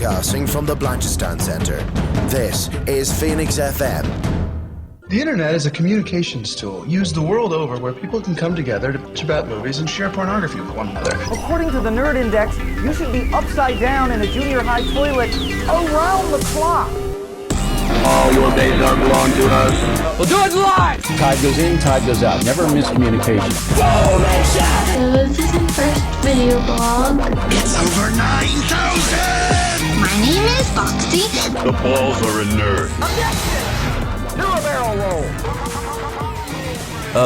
Broadcasting from the Blanchistan Centre. This is Phoenix FM. The internet is a communications tool used the world over where people can come together to bitch about movies and share pornography with one another. According to the Nerd Index, you should be upside down in a junior high toilet around the clock. All your days are belong to us. We'll do it live! Tide goes in, tide goes out. Never miscommunication. So this is my first video blog. It's over 9,000! My name is Foxy. The balls are inert. Objection! Do a barrel roll!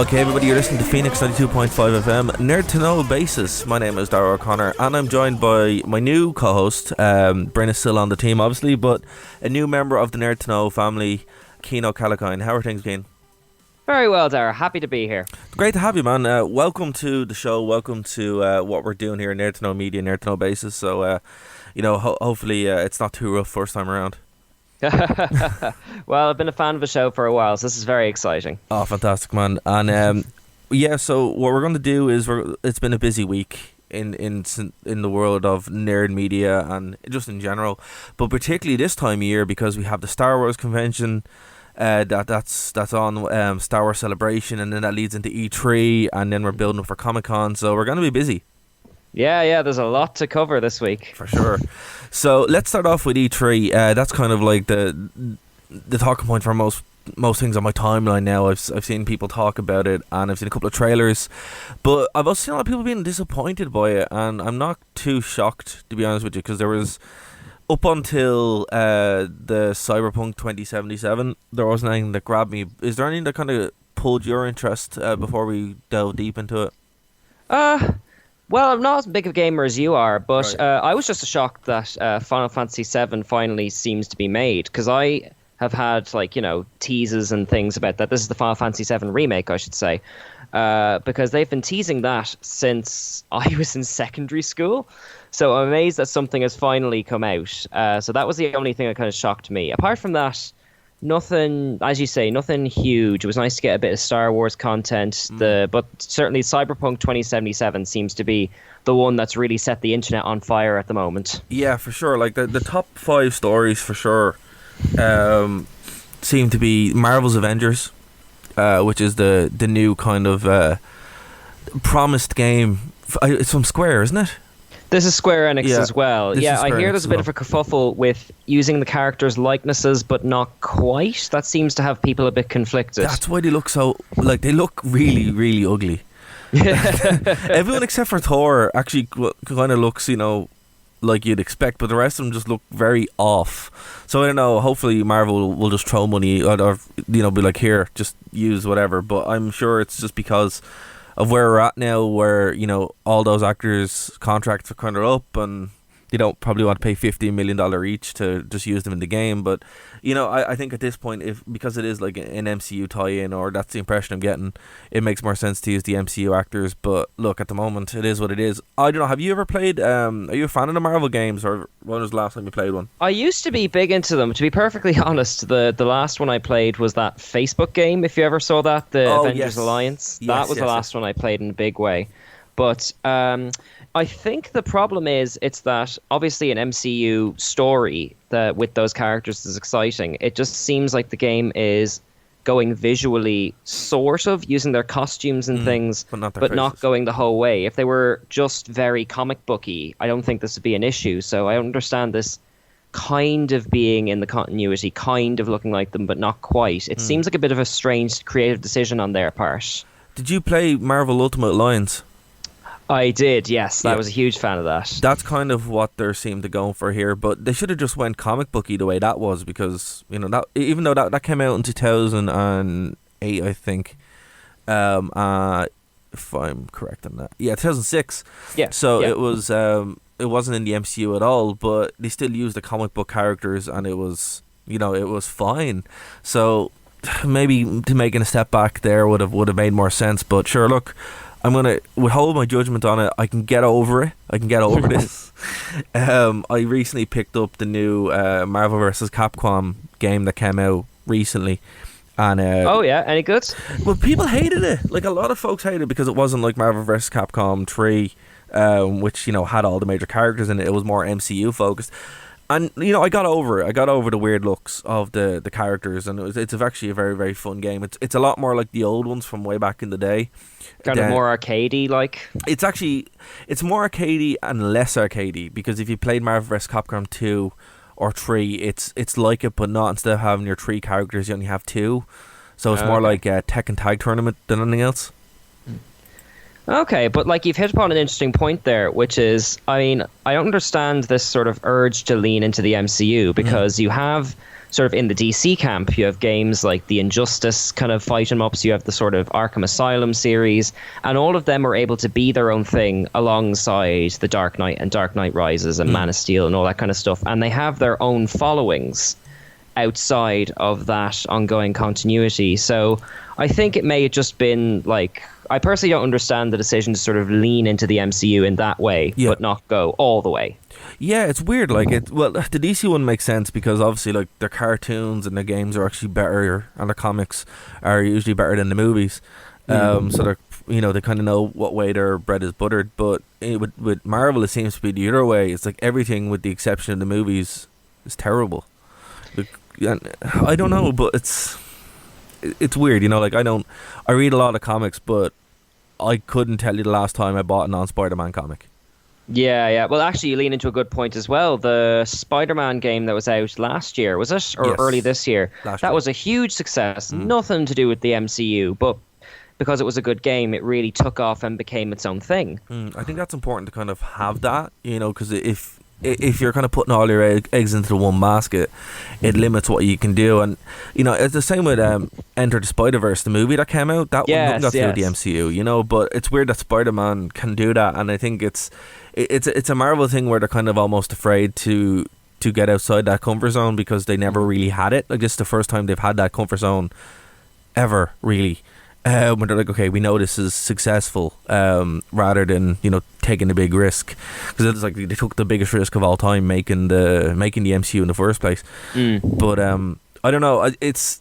Okay, everybody, you're listening to Phoenix 92.5 FM, Nerd to Know Basis. My name is Darragh O'Connor, and I'm joined by my new co-host. Brenna's still on the team, obviously, but a new member of the Nerd to Know family, Cian O'Callaghan. How are things, Cian? Very well, Darragh. Happy to be here. Great to have you, man. Welcome to the show. Welcome to what we're doing here, Nerd to Know Media, Nerd to Know Basis. So, hopefully it's not too rough first time around. Well, I've been a fan of the show for a while, so this is very exciting. Oh, fantastic, man. And so what we're going to do is it's been a busy week in the world of nerd media and just in general, but particularly this time of year because we have the Star Wars convention that's on, Star Wars Celebration, and then that leads into E3, and then we're building up for Comic-Con, so we're going to be busy. Yeah, there's a lot to cover this week. For sure. So let's start off with E3. That's kind of like the talking point for most things on my timeline now. I've seen people talk about it, and I've seen a couple of trailers, but I've also seen a lot of people being disappointed by it, and I'm not too shocked, to be honest with you, because there was, up until the Cyberpunk 2077, there wasn't anything that grabbed me. Is there anything that kind of pulled your interest before we delve deep into it? Well, I'm not as big a gamer as you are, but Right. I was just shocked that Final Fantasy VII finally seems to be made, because I have had, teases and things about that. This is the Final Fantasy VII remake, I should say, because they've been teasing that since I was in secondary school. So I'm amazed that something has finally come out. So that was the only thing that kind of shocked me. Apart from that, nothing, as you say, nothing huge. It was nice to get a bit of Star Wars content, but certainly Cyberpunk 2077 seems to be the one that's really set the internet on fire at the moment. Yeah, for sure. Like the top 5 stories for sure seem to be Marvel's Avengers, which is the new kind of promised game. It's from Square, isn't it? This is Square Enix as well. Yeah, I hear there's a bit of a kerfuffle with using the characters' likenesses, but not quite. That seems to have people a bit conflicted. That's why they look so... they look really, really ugly. Everyone except for Thor actually kind of looks, like you'd expect, but the rest of them just look very off. So I don't know, hopefully Marvel will just throw money or be like, here, just use whatever. But I'm sure it's just because of where we're at now, where all those actors' contracts are kind of up, and they don't probably want to pay $50 million each to just use them in the game. But I think at this point, because it is like an MCU tie-in, or that's the impression I'm getting, it makes more sense to use the MCU actors. But look, at the moment, it is what it is. I don't know, have you ever played, are you a fan of the Marvel games, or when was the last time you played one? I used to be big into them. To be perfectly honest, the last one I played was that Facebook game, if you ever saw that, the Avengers Alliance. That was the last one I played in a big way. But I think the problem is it's that obviously an MCU story that with those characters is exciting. It just seems like the game is going visually sort of using their costumes and things, but not going the whole way. If they were just very comic booky, I don't think this would be an issue. So I understand this kind of being in the continuity, kind of looking like them, but not quite. It seems like a bit of a strange creative decision on their part. Did you play Marvel Ultimate Alliance? I did, yes. I was a huge fan of that. That's kind of what they seem to go for here, but they should have just went comic booky the way that was, because that, even though that came out in 2008, I think, if I'm correct on that, 2006. Yeah. So it was it wasn't in the MCU at all, but they still used the comic book characters, and it was it was fine. So maybe to making a step back there would have made more sense. But sure, look, I'm going to withhold my judgment on it. I can get over it. I can get over this. I recently picked up the new Marvel vs. Capcom game that came out recently. And any good? Well, people hated it. Like, a lot of folks hated it because it wasn't like Marvel vs. Capcom 3, which, had all the major characters in it. It was more MCU focused. And I got over it. I got over the weird looks of the characters, and it's actually a very, very fun game. It's a lot more like the old ones from way back in the day. Kind of more arcadey, like. It's more arcadey and less arcadey, because if you played Marvel vs. Capcom 2 or 3, it's like it, but not. Instead of having your 3 characters, you only have 2. So it's more like a Tekken Tag Tournament than anything else. Okay, but like you've hit upon an interesting point there, which is, I mean, I don't understand this sort of urge to lean into the MCU, because you have sort of in the DC camp, you have games like the Injustice kind of fight 'em ups, you have the sort of Arkham Asylum series, and all of them are able to be their own thing alongside the Dark Knight and Dark Knight Rises and Man of Steel and all that kind of stuff, and they have their own followings outside of that ongoing continuity. So I think it may have just been like, I personally don't understand the decision to sort of lean into the MCU in that way, but not go all the way. Yeah, it's weird. Like the DC one makes sense because obviously, like, their cartoons and their games are actually better, and their comics are usually better than the movies. So they're they kind of know what way their bread is buttered. But with Marvel, it seems to be the other way. It's like everything, with the exception of the movies, is terrible. I don't know, but it's weird. Like I read a lot of comics, but I couldn't tell you the last time I bought a non-Spider-Man comic. Yeah. Well, actually, you lean into a good point as well. The Spider-Man game that was out last year, was it? Or early this year? That was a huge success. Nothing to do with the MCU, but because it was a good game, it really took off and became its own thing. I think that's important to kind of have that, because if you're kind of putting all your eggs into the one basket, it limits what you can do. And it's the same with Enter the Spider-Verse, the movie that came out. That one nothing got to do with the MCU, but it's weird that Spider-Man can do that. And I think it's a Marvel thing where they're kind of almost afraid to get outside that comfort zone, because they never really had it. Like, this is the first time they've had that comfort zone ever, really. When they're like, okay, we know this is successful, rather than taking a big risk, because it's like they took the biggest risk of all time making the MCU in the first place. But I don't know.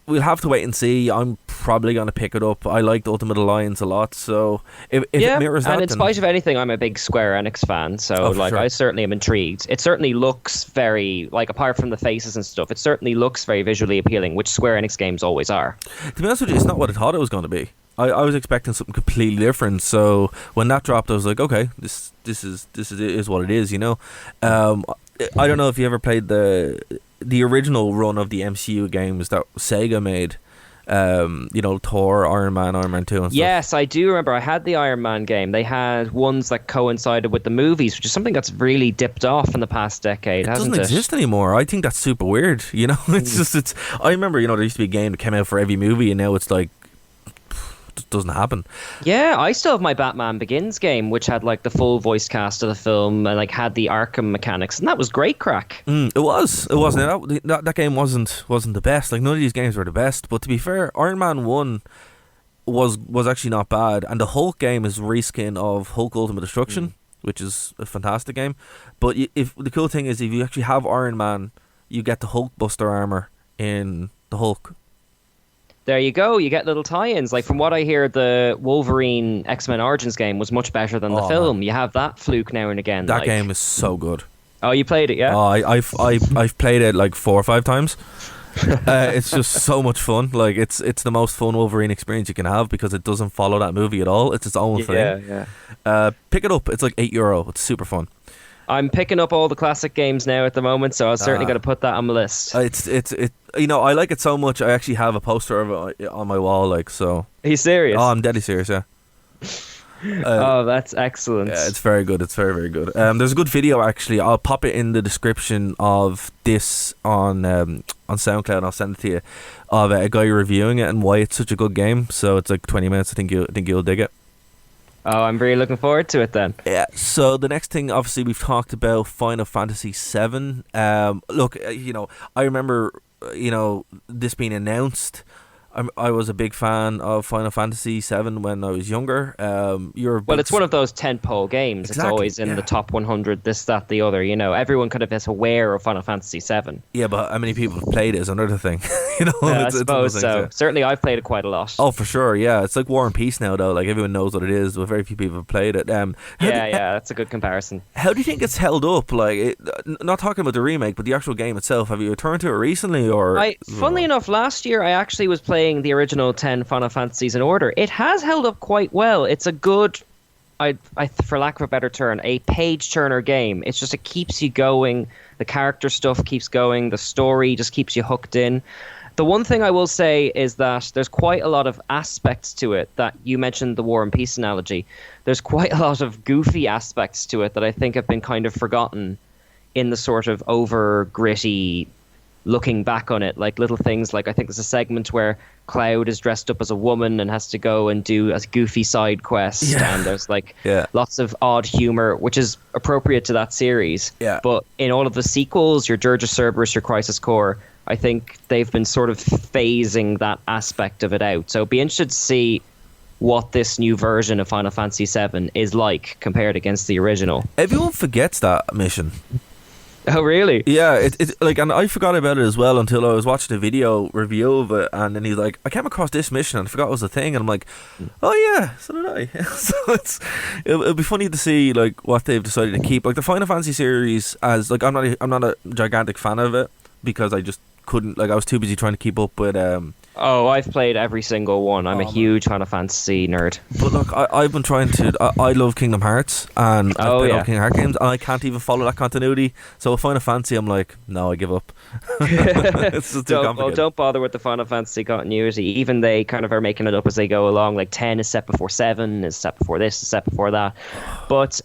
We'll have to wait and see. I'm probably gonna pick it up. I liked Ultimate Alliance a lot, so if it mirrors that, and in spite of anything, I'm a big Square Enix fan. So sure. I certainly am intrigued. It certainly looks very, like, apart from the faces and stuff, it certainly looks very visually appealing, which Square Enix games always are. To be honest with you, it's not what I thought it was going to be. I was expecting something completely different. So when that dropped, I was like, okay, this is what it is. I don't know if you ever played the original run of the MCU games that Sega made. Thor, Iron Man 2 and stuff. Yes, I do remember. I had the Iron Man game. They had ones that coincided with the movies, which is something that's really dipped off in the past decade, hasn't it? Doesn't exist anymore. I think that's super weird. I remember, there used to be a game that came out for every movie, and now it's like, it doesn't happen. Yeah, I still have my Batman Begins game, which had like the full voice cast of the film and like had the Arkham mechanics, and that was great crack. It was. Now, that game wasn't the best. Like, none of these games were the best. But to be fair, Iron Man 1 was actually not bad, and the Hulk game is a reskin of Hulk Ultimate Destruction, which is a fantastic game. But if the cool thing is, if you actually have Iron Man, you get the Hulk Buster armor in the Hulk. There you go. You get little tie-ins. Like, from what I hear, the Wolverine X-Men Origins game was much better than the film. Man. You have that fluke now and again. That game is so good. Oh, you played it, yeah? Oh, I've played it like 4 or 5 times. It's just so much fun. Like, it's the most fun Wolverine experience you can have, because it doesn't follow that movie at all. It's its own thing. Yeah. Pick it up. It's like €8. It's super fun. I'm picking up all the classic games now at the moment, so I was certainly going to put that on my list. I like it so much. I actually have a poster of it on my wall. Like, so. Are you serious? Oh, I'm deadly serious. Yeah. That's excellent. Yeah, it's very good. It's very, very good. There's a good video, actually. I'll pop it in the description of this on SoundCloud. I'll send it to you, of a guy reviewing it and why it's such a good game. So it's like 20 minutes. I think you'll dig it. Oh, I'm really looking forward to it then. Yeah, so the next thing, obviously, we've talked about Final Fantasy VII. Look, I remember, this being announced. I was a big fan of Final Fantasy VII when I was younger. It's one of those tentpole games. Exactly, it's always in the top 100, this, that, the other. You know, everyone kind of is aware of Final Fantasy VII. Yeah, but how many people have played it is another thing. You know, I suppose so. Certainly, I've played it quite a lot. Oh, for sure. Yeah, it's like War and Peace now, though. Like everyone knows what it is, but very few people have played it. That's a good comparison. How do you think it's held up? Like, not talking about the remake, but the actual game itself. Have you returned to it recently, or? Funnily enough, last year I actually was playing the original 10 Final Fantasies in order. It has held up quite well. It's a good, for lack of a better term, a page turner game. It's just, it keeps you going. The character stuff keeps going. The story just keeps you hooked in. The one thing I will say is that there's quite a lot of aspects to it that you mentioned, the War and Peace analogy. There's quite a lot of goofy aspects to it that I think have been kind of forgotten in the sort of over gritty looking back on it, like little things like I think there's a segment where Cloud is dressed up as a woman and has to go and do a goofy side quest, and there's lots of odd humor which is appropriate to that series. But in all of the sequels, your Dirge of Cerberus, your Crisis Core, I think they've been sort of phasing that aspect of it out. So it'd be interested to see what this new version of Final Fantasy VII is like compared against the original. Everyone forgets that mission. Oh, really? Yeah, it's like, and I forgot about it as well until I was watching a video review of it, and then he's like, I came across this mission and I forgot it was a thing, and I'm like, oh yeah, so did I. So it'll be funny to see like what they've decided to keep. Like the Final Fantasy series, as like I'm not a gigantic fan of it because I just couldn't, like I was too busy trying to keep up with I've played every single one. I'm a huge Final Fantasy nerd. But look, I've been trying to. I love Kingdom Hearts, and I've played all Kingdom Hearts games, and I can't even follow that continuity. So with Final Fantasy, I'm like, no, I give up. It's just too complicated. Don't bother with the Final Fantasy continuity. Even they kind of are making it up as they go along. Like 10 is set before 7, is set before this, is set before that. But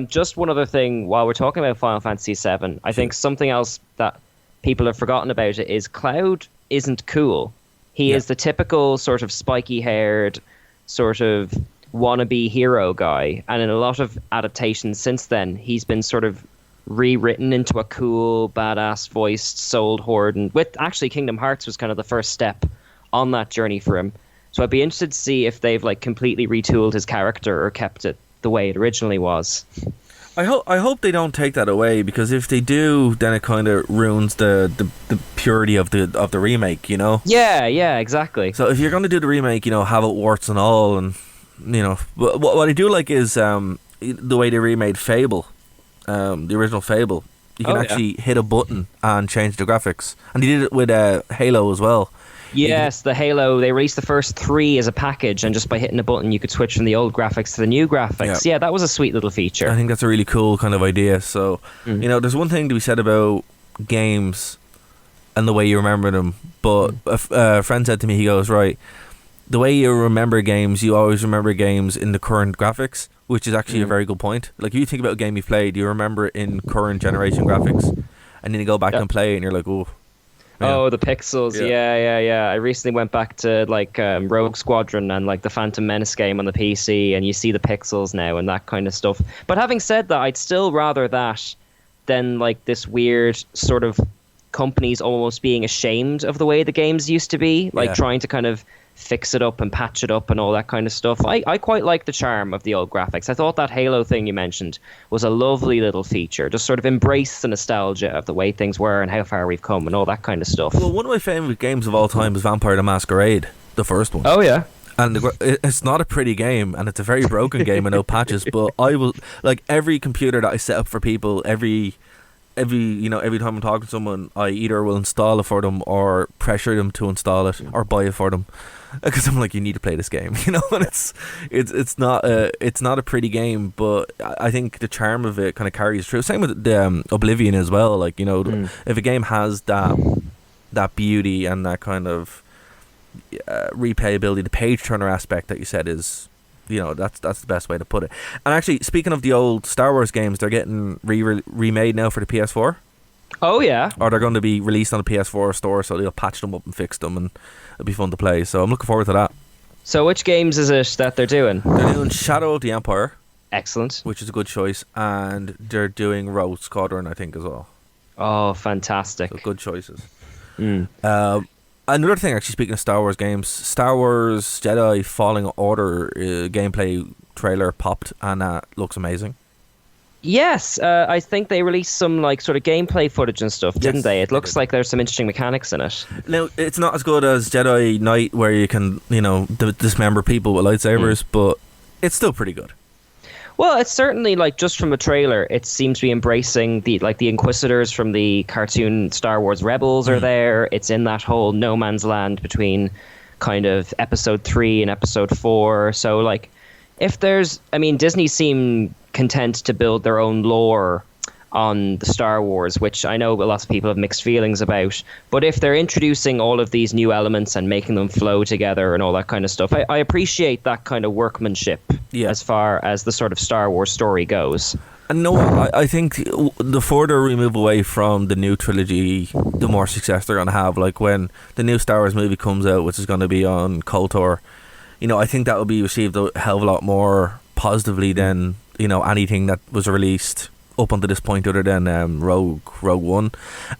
just one other thing, while we're talking about Final Fantasy 7, I think something else that people have forgotten about it is Cloud isn't cool. He is the typical sort of spiky-haired, sort of wannabe hero guy. And in a lot of adaptations since then, he's been sort of rewritten into a cool, badass-voiced, soul horde. And with actually Kingdom Hearts was kind of the first step on that journey for him. So I'd be interested to see if they've like completely retooled his character or kept it the way it originally was. I hope they don't take that away, because if they do, then it kind of ruins the purity of the remake, you know? Yeah, exactly. So if you're going to do the remake, you know, have it warts and all, and you know, what I do like is the way they remade Fable, the original Fable. You can actually hit a button and change the graphics, and they did it with Halo as well. Yes, the Halo, they released the first 3 as a package, and just by hitting a button you could switch from the old graphics to the new graphics. Yeah, that was a sweet little feature. I think that's a really cool kind of idea. So, you know, there's one thing to be said about games and the way you remember them, but a friend said to me, he goes, right, the way you remember games, you always remember games in the current graphics, which is actually a very good point. Like, if you think about a game you played, you remember it in current generation graphics, and then you go back and play it and you're like, oh. Yeah. Oh, the pixels. Yeah. I recently went back to like Rogue Squadron and like the Phantom Menace game on the PC, and you see the pixels now and that kind of stuff. But having said that, I'd still rather that than like this weird sort of companies almost being ashamed of the way the games used to be, like trying to kind of fix it up and patch it up and all that kind of stuff. I quite like the charm of the old graphics. I thought that Halo thing you mentioned was a lovely little feature. Just sort of embrace the nostalgia of the way things were and how far we've come and all that kind of stuff. Well, one of my favourite games of all time is Vampire the Masquerade, the first one. Oh, yeah. And it's not a pretty game, and it's a very broken game with no patches, but I will, like, every computer that I set up for people, every time I'm talking to someone, I either will install it for them or pressure them to install it or buy it for them, because I'm like, you need to play this game, you know. And it's not a pretty game, but I think the charm of it kind of carries through. Same with the Oblivion as well. Like, you know, if a game has that beauty and that kind of replayability, the page turner aspect that you said is, you know, that's the best way to put it. And actually, speaking of the old Star Wars games, they're getting remade now for the PS4. Oh, yeah. Or they're going to be released on the PS4 store, so they'll patch them up and fix them, and it'll be fun to play. So I'm looking forward to that. So which games is it that they're doing? They're doing Shadow of the Empire. Excellent. Which is a good choice. And they're doing Rogue Squadron, I think, as well. Oh, fantastic. So good choices. Another thing, actually, speaking of Star Wars games, Star Wars Jedi Falling Order gameplay trailer popped, and looks amazing. Yes, I think they released some like sort of gameplay footage and stuff, didn't they? It looks did. like there's some interesting mechanics in it. Now, it's not as good as Jedi Knight, where you can, dismember people with lightsabers, but it's still pretty good. Well, it's certainly like just from a trailer, it seems to be embracing the Inquisitors from the cartoon Star Wars Rebels are there. It's in that whole no man's land between kind of Episode 3 and Episode 4. So like, Disney seem content to build their own lore on the Star Wars, which I know lots of people have mixed feelings about. But if they're introducing all of these new elements and making them flow together and all that kind of stuff, I appreciate that kind of workmanship as far as the sort of Star Wars story goes. And no, I think the further we move away from the new trilogy, the more success they're going to have. Like when the new Star Wars movie comes out, which is going to be on KOTOR, I think that will be received a hell of a lot more positively than anything that was released up until this point, other than Rogue One.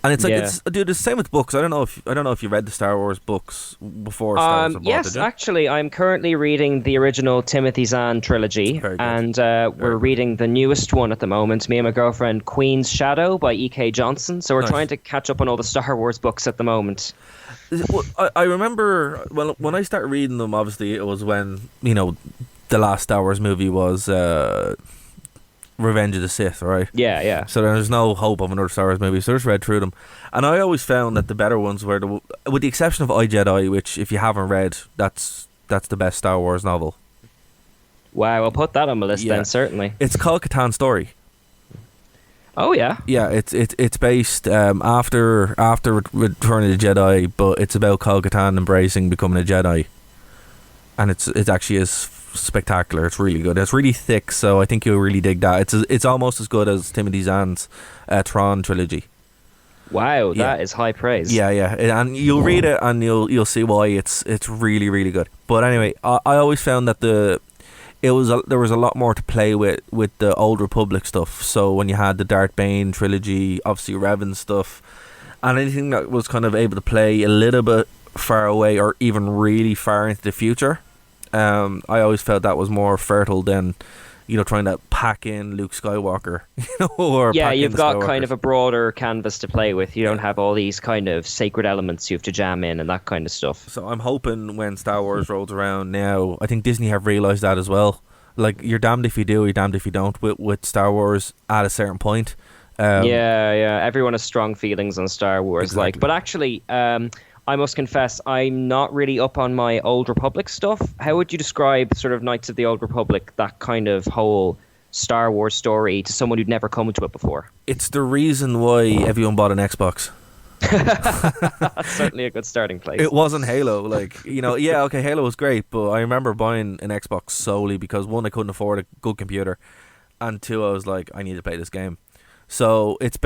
And it's like it's the same with books. I don't know if you read the Star Wars books before Star Wars. Yes, actually, I'm currently reading the original Timothy Zahn trilogy, and we're reading the newest one at the moment. Me and my girlfriend, Queen's Shadow by E.K. Johnson. So we're trying to catch up on all the Star Wars books at the moment. Well, I remember when I started reading them. Obviously, it was when the last Star Wars movie was Revenge of the Sith, right? Yeah. So there's no hope of another Star Wars movie, so I just read through them. And I always found that the better ones were, with the exception of I, Jedi, which, if you haven't read, that's the best Star Wars novel. Wow, I'll put that on my list then, certainly. It's called Catan Story. Oh, yeah? Yeah, it's based after Return of the Jedi, but it's about Kyle-Katarn embracing becoming a Jedi. And it actually is spectacular. It's really good. It's really thick, so I think you'll really dig that. It's almost as good as Timothy Zahn's Tron trilogy. Wow, that is high praise. Yeah, and you'll read it and you'll see why it's really, really good. But anyway, I always found that there was a lot more to play with the Old Republic stuff. So when you had the Darth Bane trilogy, obviously Revan stuff, and anything that was kind of able to play a little bit far away or even really far into the future, I always felt that was more fertile than trying to pack in Luke Skywalker. You've got kind of a broader canvas to play with. You don't have all these kind of sacred elements you have to jam in and that kind of stuff. So I'm hoping when Star Wars rolls around now, I think Disney have realised that as well. Like, you're damned if you do, you're damned if you don't with Star Wars at a certain point. Everyone has strong feelings on Star Wars. Exactly. But actually, I must confess, I'm not really up on my Old Republic stuff. How would you describe sort of Knights of the Old Republic, that kind of whole Star Wars story, to someone who'd never come to it before? It's the reason why everyone bought an Xbox. That's certainly a good starting place. It wasn't Halo. Halo was great, but I remember buying an Xbox solely because, one, I couldn't afford a good computer, and two, I was like, I need to play this game. So it's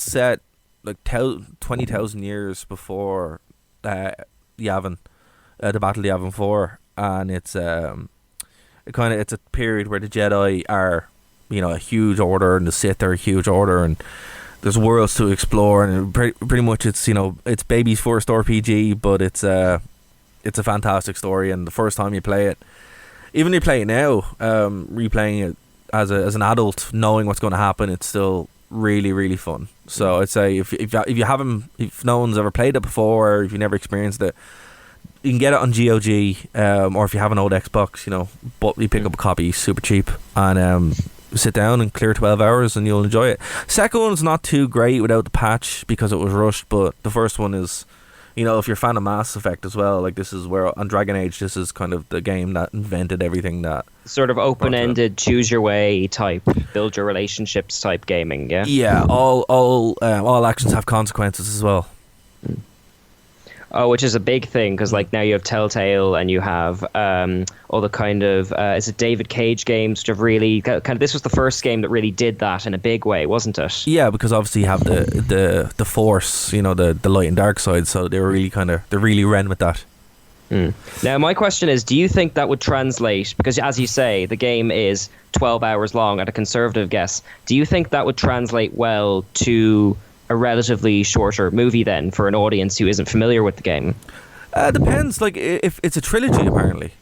set like 20,000 years before Yavin, the Battle of Yavin 4, and it's it's a period where the Jedi are a huge order and the Sith are a huge order, and there's worlds to explore, and pretty much it's it's baby's first RPG, but it's a fantastic story. And the first time you play it, even if you play it now, replaying it as an adult, knowing what's going to happen, it's still really, really fun. So I'd say if no one's ever played it before, or if you never experienced it, you can get it on GOG, or if you have an old Xbox, but you pick up a copy super cheap and sit down and clear 12 hours and you'll enjoy it. Second one's not too great without the patch because it was rushed, but the first one is, if you're a fan of Mass Effect as well, like, this is where on Dragon Age, this is kind of the game that invented everything. That sort of open-ended, choose your way type, build your relationships type gaming. Yeah, all actions have consequences as well. Oh, which is a big thing, because now you have Telltale and you have all the kind of is it David Cage games, which have really this was the first game that really did that in a big way, wasn't it? Yeah, because obviously you have the Force, the light and dark side, so they really ran with that. Now, my question is, do you think that would translate, because as you say, the game is 12 hours long at a conservative guess, do you think that would translate well to a relatively shorter movie then for an audience who isn't familiar with the game? Depends. Like if it's a trilogy, apparently.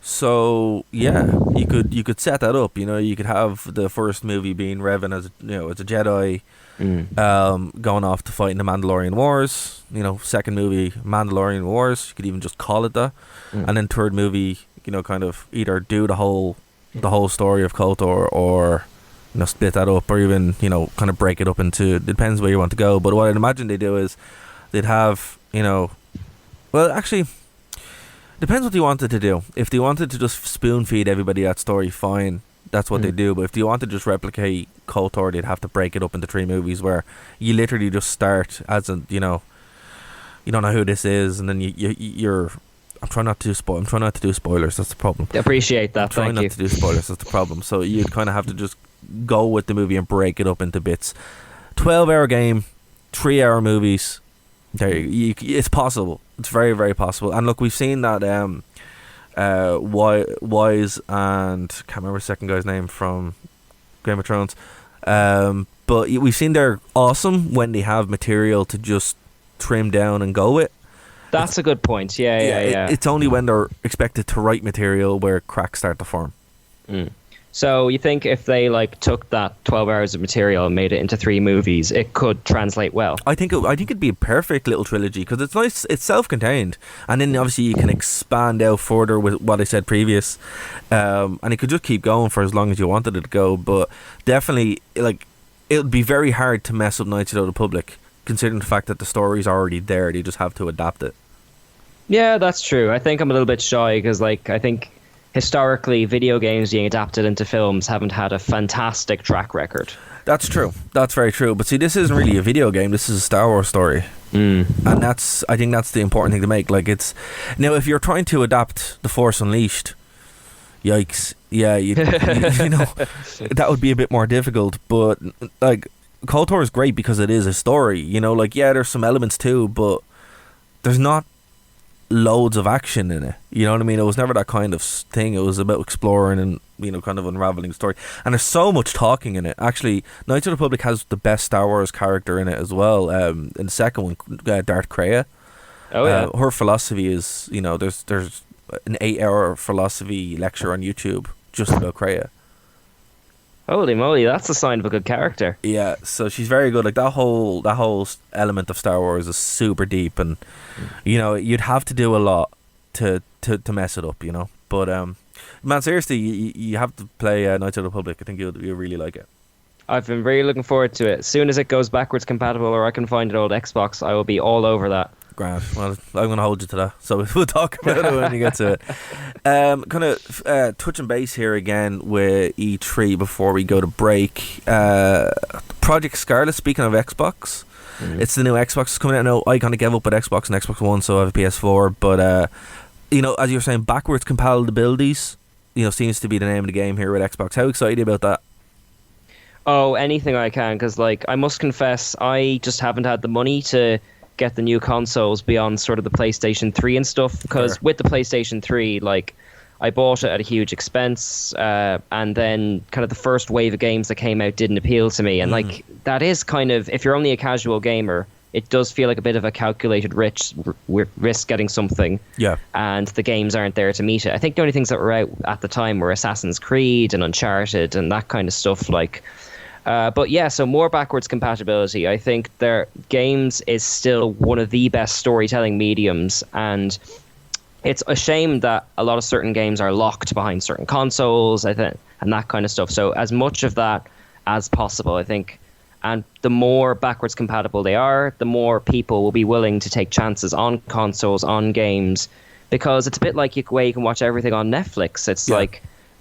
So yeah, you could set that up. You could have the first movie being Revan as as a Jedi, going off to fight in the Mandalorian Wars. Second movie Mandalorian Wars. You could even just call it that. And then third movie, kind of either do the whole story of KOTOR, or split that up, or even kind of break it up into. It depends where you want to go. But what I'd imagine they do is they'd have well, actually. Depends what they wanted to do. If they wanted to just spoon feed everybody that story, fine. That's what they do. But if they wanted to just replicate KOTOR, they'd have to break it up into 3 movies where you literally just start as a, you don't know who this is, and then you're. I'm trying not to do spoilers. That's the problem. Appreciate that. Trying not to do spoilers. That's the problem. So you'd kind of have to just go with the movie and break it up into bits. 12-hour game, 3-hour movies. It's possible. It's very, very possible. And look, we've seen that Wise and can't remember the second guy's name from Game of Thrones. But we've seen they're awesome when they have material to just trim down and go with. That's a good point. Yeah. It's only when they're expected to write material where cracks start to form. So you think if they took that 12 hours of material and made it into 3 movies, it could translate well? I think it'd be a perfect little trilogy because it's nice. It's self-contained, and then obviously you can expand out further with what I said previous, and it could just keep going for as long as you wanted it to go. But definitely, it would be very hard to mess up Knights of the Old Republic, considering the fact that the story's already there. They just have to adapt it. Yeah, that's true. I think I'm a little bit shy because I think historically, video games being adapted into films haven't had a fantastic track record. That's true. That's very true. But see, this isn't really a video game. This is a Star Wars story. And I think that's the important thing to make. Now, if you're trying to adapt The Force Unleashed, yikes. Yeah, that would be a bit more difficult. But, KOTOR is great because it is a story. There's some elements too, but there's not loads of action in it. You know what I mean? It was never that kind of thing. It was about exploring and kind of unraveling the story. And there's so much talking in it. Actually, Knights of the Republic has the best Star Wars character in it as well. In the second one, Darth Kreia. Oh yeah. Her philosophy is there's an 8-hour philosophy lecture on YouTube just about Kreia. Holy moly, that's a sign of a good character. Yeah, so she's very good. That whole element of Star Wars is super deep, and you'd have to do a lot to mess it up, But man, seriously, you have to play Knights of the Republic. I think you'll really like it. I've been really looking forward to it. As soon as it goes backwards compatible, or I can find an old Xbox, I will be all over that. Grand. Well, I'm going to hold you to that. So we'll talk about it when you get to it. Kind of touching base here again with E3 before we go to break. Project Scarlet, speaking of Xbox, it's the new Xbox coming out now. I kind of gave up with Xbox and Xbox One, so I have a PS4. But, as you were saying, backwards compatibilities, seems to be the name of the game here with Xbox. How excited are you about that? Oh, anything I can, because, I must confess, I just haven't had the money to get the new consoles beyond sort of the PlayStation 3 and stuff, because with the PlayStation 3 I bought it at a huge expense, and then kind of the first wave of games that came out didn't appeal to me, and that is kind of, if you're only a casual gamer, it does feel like a bit of a calculated risk getting something, and the games aren't there to meet it. I think the only things that were out at the time were Assassin's Creed and Uncharted and that kind of stuff. But yeah, so more backwards compatibility. I think their games is still one of the best storytelling mediums, and it's a shame that a lot of certain games are locked behind certain consoles, I think, and that kind of stuff. So as much of that as possible, I think, and the more backwards compatible they are, the more people will be willing to take chances on consoles, on games, because it's a bit like where you can watch everything on Netflix. It's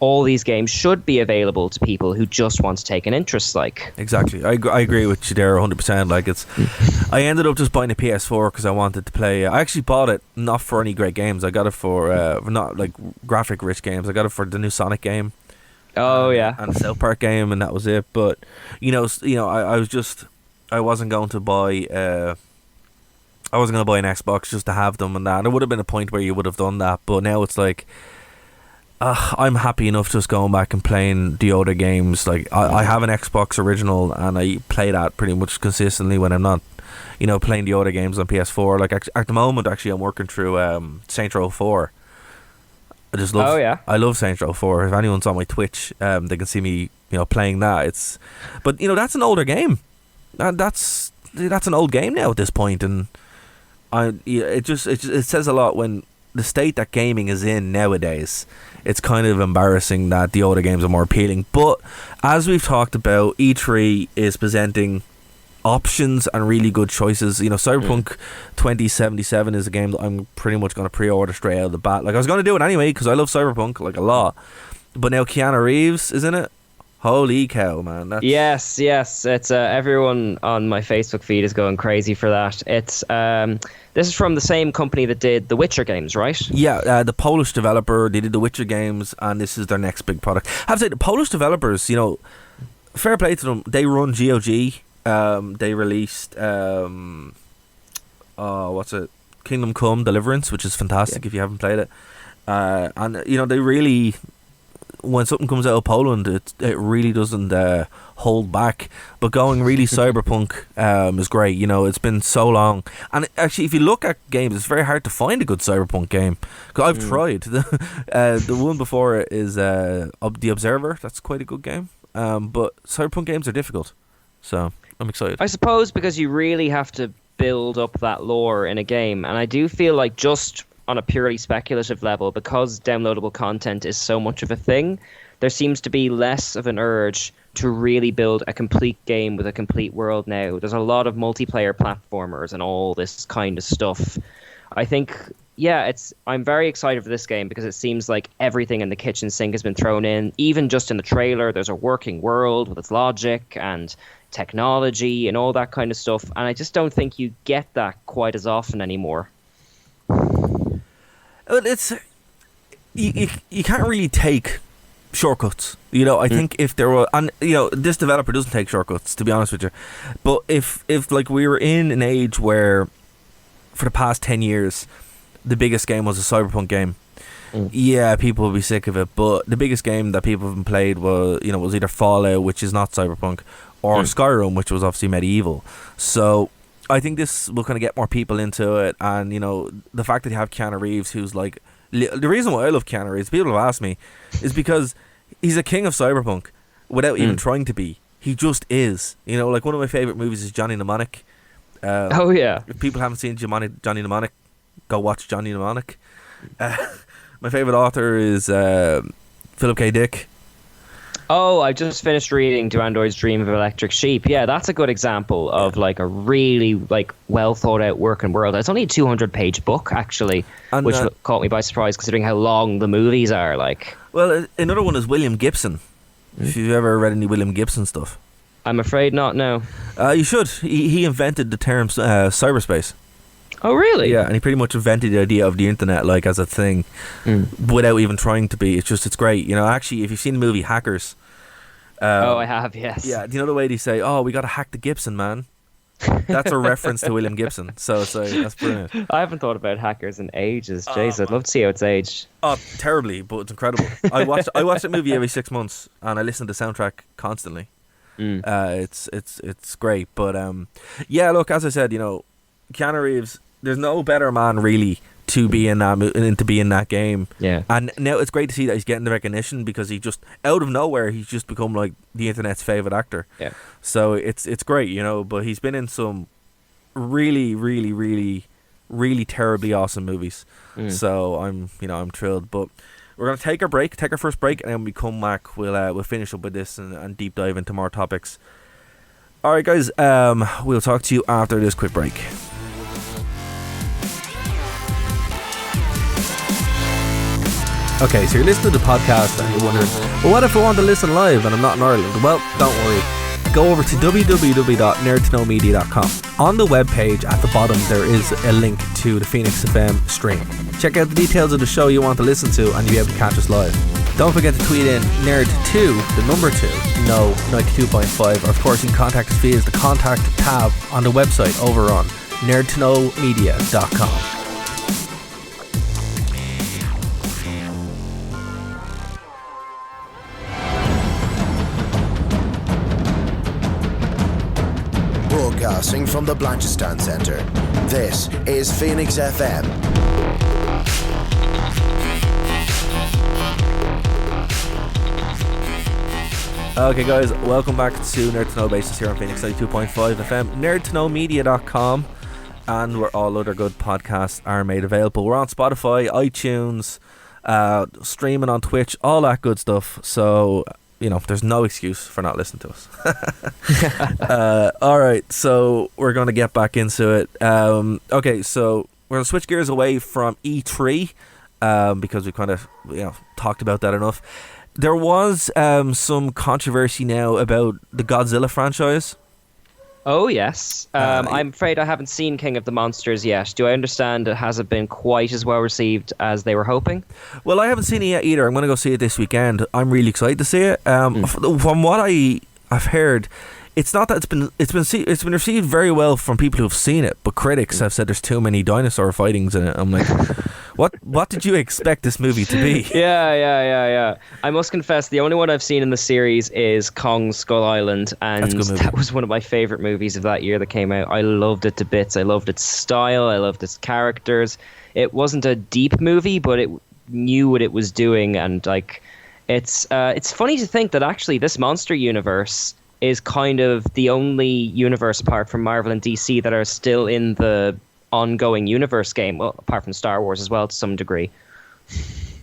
all these games should be available to people who just want to take an interest. Exactly, I agree with you there 100%. I ended up just buying a PS4 because I wanted to play. I actually bought it not for any great games. I got it for not graphic rich games. I got it for the new Sonic game. Oh yeah, and the South Park game, and that was it. But I wasn't going to buy an Xbox just to have them and that. And it would have been a point where you would have done that, but now it's I'm happy enough just going back and playing the other games. Like I have an Xbox original and I play that pretty much consistently when I'm not, playing the other games on PS4. Like at the moment, actually, I'm working through Saints Row 4. I just love. Oh yeah. I love Saints Row 4. If anyone's on my Twitch, they can see me, playing that. But that's an older game. That's an old game now at this point, and it says a lot when the state that gaming is in nowadays. It's kind of embarrassing that the older games are more appealing. But as we've talked about, E3 is presenting options and really good choices. Cyberpunk 2077 is a game that I'm pretty much going to pre-order straight out of the bat. Like, I was going to do it anyway because I love Cyberpunk like a lot. But now Keanu Reeves is in it. Holy cow, man. Yes. It's everyone on my Facebook feed is going crazy for that. It's this is from the same company that did the Witcher games, right? Yeah, the Polish developer. They did the Witcher games, and this is their next big product. I have to say, the Polish developers, fair play to them. They run GOG. They released Kingdom Come Deliverance, which is fantastic if you haven't played it. And they really, when something comes out of Poland, it really doesn't hold back. But going really cyberpunk is great. It's been so long, and actually, if you look at games, it's very hard to find a good cyberpunk game. Cause I've tried. The one before it is The Observer. That's quite a good game. But cyberpunk games are difficult, so I'm excited. I suppose because you really have to build up that lore in a game, and I do feel like just on a purely speculative level, because downloadable content is so much of a thing, there seems to be less of an urge to really build a complete game with a complete world now. There's a lot of multiplayer platformers and all this kind of stuff. I think, I'm very excited for this game because it seems like everything in the kitchen sink has been thrown in. Even just in the trailer, there's a working world with its logic and technology and all that kind of stuff. And I just don't think you get that quite as often anymore. It's you can't really take shortcuts. I think if there were, and this developer doesn't take shortcuts, to be honest with you. But if like we were in an age where, for the past 10 years, the biggest game was a cyberpunk game, people would be sick of it. But the biggest game that people haven't played was either Fallout, which is not cyberpunk, or Skyrim, which was obviously medieval. So I think this will kind of get more people into it, and the fact that you have Keanu Reeves, who's like, the reason why I love Keanu Reeves, people have asked me, is because he's a king of cyberpunk without even trying to be. He just is. Like, one of my favorite movies is Johnny Mnemonic. If people haven't seen Johnny Mnemonic, go watch Johnny Mnemonic. My favorite author is Philip K. Dick. Oh, I just finished reading Do Androids Dream of Electric Sheep. Yeah, that's a good example of like a really well thought out working world. It's only a 200-page book actually, and, which caught me by surprise considering how long the movies are. Well, another one is William Gibson. If you've ever read any William Gibson stuff, I'm afraid not. No. You should. He invented the term cyberspace. Oh, really? Yeah, and he pretty much invented the idea of the internet as a thing without even trying to be. It's great. Actually, if you've seen the movie Hackers. I have, yes. Yeah, do you know the way they say, we got to hack the Gibson, man? That's a reference to William Gibson. So that's brilliant. I haven't thought about Hackers in ages. Jeez, I'd love to see how it's aged. Oh, terribly, but it's incredible. I watch that movie every 6 months, and I listen to the soundtrack constantly. It's great. But look, as I said, Keanu Reeves, there's no better man really to be in that game. Yeah. And now it's great to see that he's getting the recognition because he just out of nowhere he's just become like the internet's favorite actor. Yeah. So it's great, but he's been in some really, really, really, really terribly awesome movies. So I'm thrilled. But we're gonna take our first break, and then when we come back we'll finish up with this and deep dive into more topics. Alright guys, we'll talk to you after this quick break. Okay, so you're listening to the podcast and you're wondering, well, what if I want to listen live and I'm not in Ireland? Well, don't worry. Go over to www.nerdtoknowmedia.com. On the webpage at the bottom, there is a link to the Phoenix FM stream. Check out the details of the show you want to listen to and you'll be able to catch us live. Don't forget to tweet in nerd2, the number 2, no 92.5. Or of course, you can contact us via the contact tab on the website over on nerdtoknowmedia.com. Broadcasting from the Blanchistan Centre, this is Phoenix FM. Okay guys, welcome back to Nerd to Know Basis here on Phoenix 92.5 FM, nerdtoknowmedia.com, and where all other good podcasts are made available. We're on Spotify, iTunes, streaming on Twitch, all that good stuff, so there's no excuse for not listening to us. Alright, so we're going to get back into it. Okay, so we're going to switch gears away from E3, because we kind of talked about that enough. There was some controversy now about the Godzilla franchise. Oh, yes. I'm afraid I haven't seen King of the Monsters yet. Do I understand it hasn't been quite as well received as they were hoping? Well, I haven't seen it yet either. I'm going to go see it this weekend. I'm really excited to see it. From what I've heard, it's not that it's been received very well from people who've seen it, but critics have said there's too many dinosaur fightings in it. I'm like, what did you expect this movie to be? Yeah. I must confess, the only one I've seen in the series is Kong Skull Island, and that was one of my favorite movies of that year that came out. I loved it to bits. I loved its style. I loved its characters. It wasn't a deep movie, but it knew what it was doing, and it's funny to think that actually this monster universe is kind of the only universe apart from Marvel and DC that are still in the ongoing universe game. Well, apart from Star Wars as well to some degree.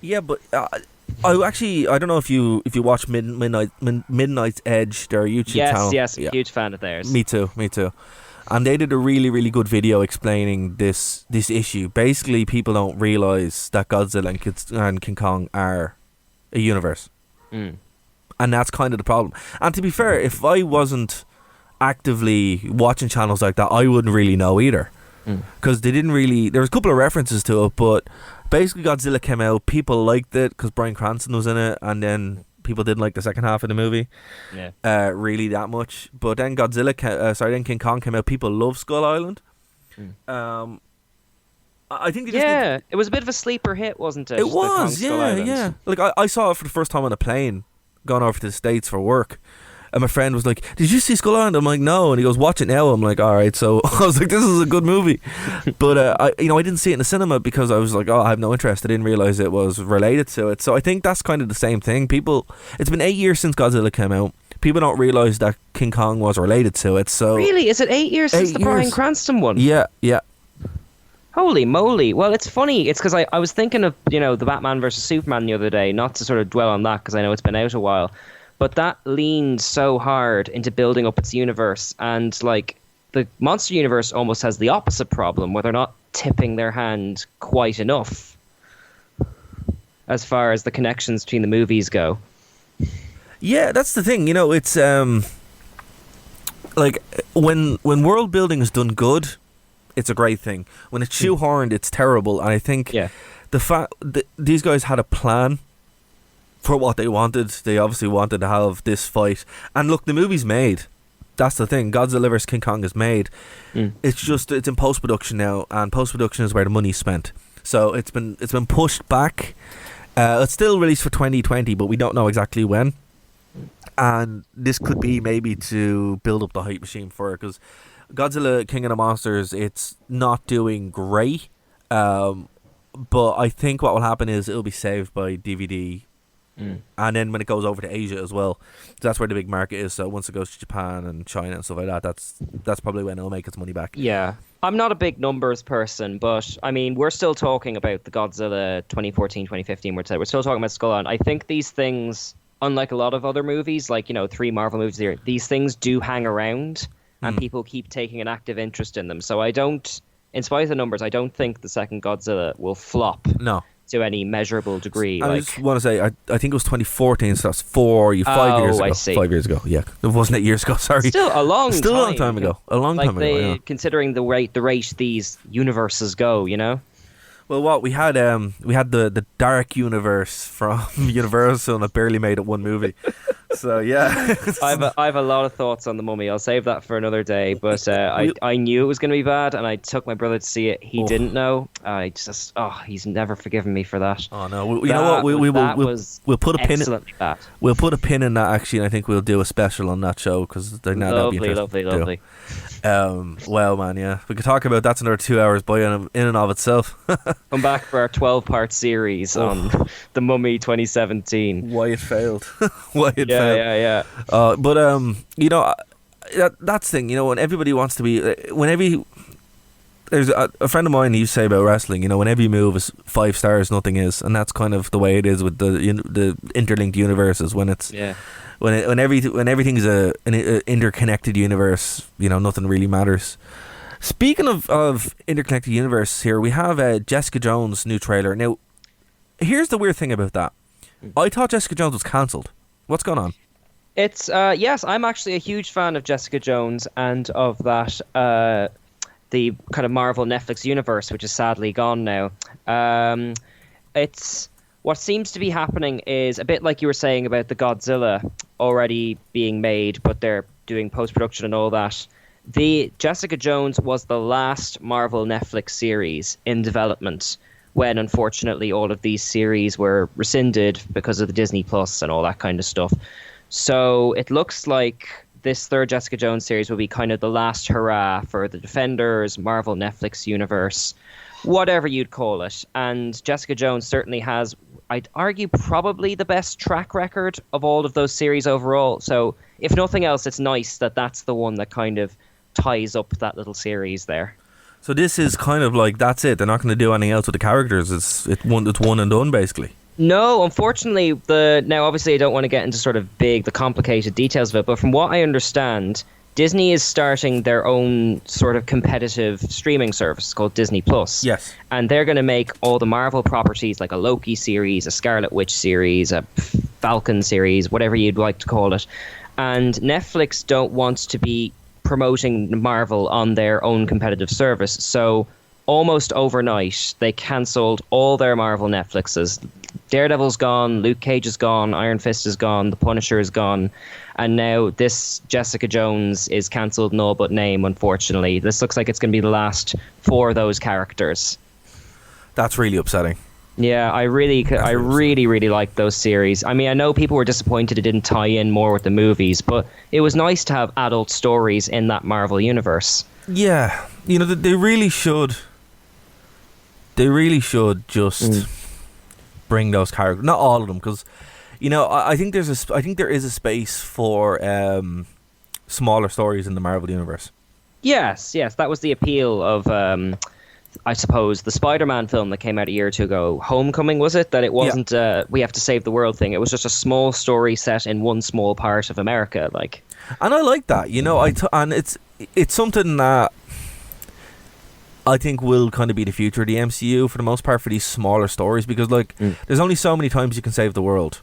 Yeah, but I don't know if you watch Midnight's Edge, their YouTube channel. Yes, huge fan of theirs. Me too. And they did a really, really good video explaining this issue. Basically, people don't realize that Godzilla and King Kong are a universe. And that's kind of the problem. And to be fair, if I wasn't actively watching channels like that, I wouldn't really know either. Because they didn't really... There was a couple of references to it, but basically Godzilla came out, people liked it because Bryan Cranston was in it, and then people didn't like the second half of the movie really that much. But then then King Kong came out, people loved Skull Island. I think it was a bit of a sleeper hit, wasn't it? It was, yeah. Like I saw it for the first time on a plane, going over to the States for work, and my friend was like, "Did you see Skull Island?" I'm like, "No," and he goes, "Watch it now." I'm like, "All right." So I was like, "This is a good movie," but I didn't see it in the cinema because I was like, "Oh, I have no interest." I didn't realize it was related to it. So I think that's kind of the same thing. It's been 8 years since Godzilla came out. People don't realize that King Kong was related to it. So really, is it 8 years since the Bryan Cranston one? Yeah. Holy moly. Well, it's funny. It's because I was thinking of, the Batman versus Superman the other day, not to sort of dwell on that because I know it's been out a while, but that leaned so hard into building up its universe, and the monster universe almost has the opposite problem where they're not tipping their hand quite enough as far as the connections between the movies go. Yeah, that's the thing. It's when world building is done good, it's a great thing. When it's shoehorned, it's terrible. And I think the fact that these guys had a plan for what they wanted. They obviously wanted to have this fight. And look, the movie's made. That's the thing. Godzilla vs. King Kong is made. It's in post-production now, and post-production is where the money's spent. So it's been pushed back. It's still released for 2020, but we don't know exactly when. And this could be maybe to build up the hype machine for it, because Godzilla King of the Monsters, it's not doing great, but I think what will happen is it'll be saved by DVD, and then when it goes over to Asia as well, that's where the big market is. So once it goes to Japan and China and stuff like that, that's probably when it'll make its money back. Yeah, I'm not a big numbers person, but I mean, we're still talking about the Godzilla 2014, 2015. We're still talking about Skull Island. I think these things, unlike a lot of other movies, like 3 Marvel movies a year, these things do hang around. And people keep taking an active interest in them. So I don't, in spite of the numbers, I don't think the second Godzilla will flop to any measurable degree. I just want to say, I think it was 2014, so that's 5 years ago. I see. 5 years ago, yeah. It wasn't 8 years ago, sorry. Still a long time ago. A long time ago, yeah. Considering the rate these universes go, Well, what we had the Dark Universe from Universal, and it barely made it one movie. So yeah, I have a lot of thoughts on The Mummy. I'll save that for another day. But I knew it was going to be bad, and I took my brother to see it. He didn't know. I just he's never forgiven me for that. Oh no! You know what? We'll put a pin. Bad. We'll put a pin in that actually, and I think we'll do a special on that show because Lovely. Well, man, yeah, we could talk about that's another 2 hours by in and of itself. Come back for our 12-part series on The Mummy 2017. Why it failed. Why it failed. Yeah. But you know, that's the thing. You know, when everybody wants to be, there's a friend of mine used to say about wrestling. You know, whenever you move is 5 stars, nothing is, and that's kind of the way it is with the interlinked universes. When it's when everything's an interconnected universe, you know, nothing really matters. Speaking of interconnected universe, here we have Jessica Jones' new trailer. Now, here's the weird thing about that. I thought Jessica Jones was cancelled. What's going on? It's yes, I'm actually a huge fan of Jessica Jones and of that the kind of Marvel Netflix universe, which is sadly gone now. It's what seems to be happening is a bit like you were saying about the Godzilla already being made, but they're doing post-production and all that. The Jessica Jones was the last Marvel Netflix series in development when, unfortunately, all of these series were rescinded because of the Disney Plus and all that kind of stuff. So it looks like this third Jessica Jones series will be kind of the last hurrah for the Defenders, Marvel Netflix universe, whatever you'd call it. And Jessica Jones certainly has, I'd argue, probably the best track record of all of those series overall. So if nothing else, it's nice that that's the one that kind of ties up that little series there. So this is kind of like, that's it. They're not going to do anything else with the characters. It's one and done, basically. No, unfortunately, now obviously I don't want to get into sort of the complicated details of it, but from what I understand, Disney is starting their own sort of competitive streaming service called Disney Plus. Yes. And they're going to make all the Marvel properties, like a Loki series, a Scarlet Witch series, a Falcon series, whatever you'd like to call it. And Netflix don't want to be promoting Marvel on their own competitive service. So almost overnight, they cancelled all their Marvel Netflixes. Daredevil's gone, Luke Cage is gone, Iron Fist is gone, The Punisher is gone, and now this Jessica Jones is cancelled in all but name, unfortunately. This looks like it's going to be the last for those characters. That's really upsetting. Yeah, I really like those series. I mean, I know people were disappointed it didn't tie in more with the movies, but it was nice to have adult stories in that Marvel universe. Yeah, you know, they really should just bring those characters, not all of them, because you know, I think there is a space for smaller stories in the Marvel universe. Yes, that was the appeal of I suppose the Spider-Man film that came out a year or two ago, Homecoming, was it? That it wasn't we have to save the world thing. It was just a small story set in one small part of America, like. And I like that, you know. And it's something that I think will kind of be the future of the MCU for the most part, for these smaller stories, because like there's only so many times you can save the world.